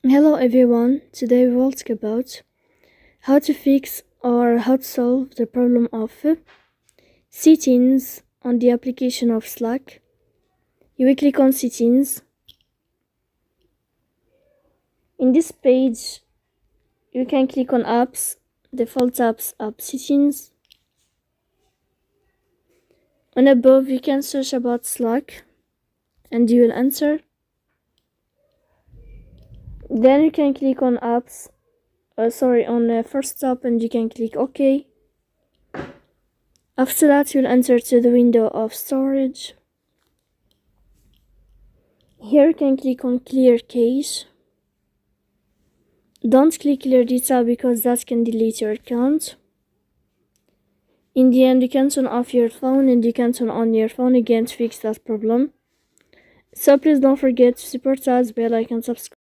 Hello everyone, today we will talk about how to fix or how to solve the problem of settings on the application of Slack. You will click on settings. In this page, you can click on apps, default apps, app settings. And above, you can search about Slack and you will enter. Then you can click on apps, on the first tab, and you can click OK. After that, you'll enter to the window of storage. Here you can click on clear cache. Don't click clear data because that can delete your account. In the end, you can turn off your phone and you can turn on your phone again to fix that problem. So please don't forget to support us, bell icon, subscribe.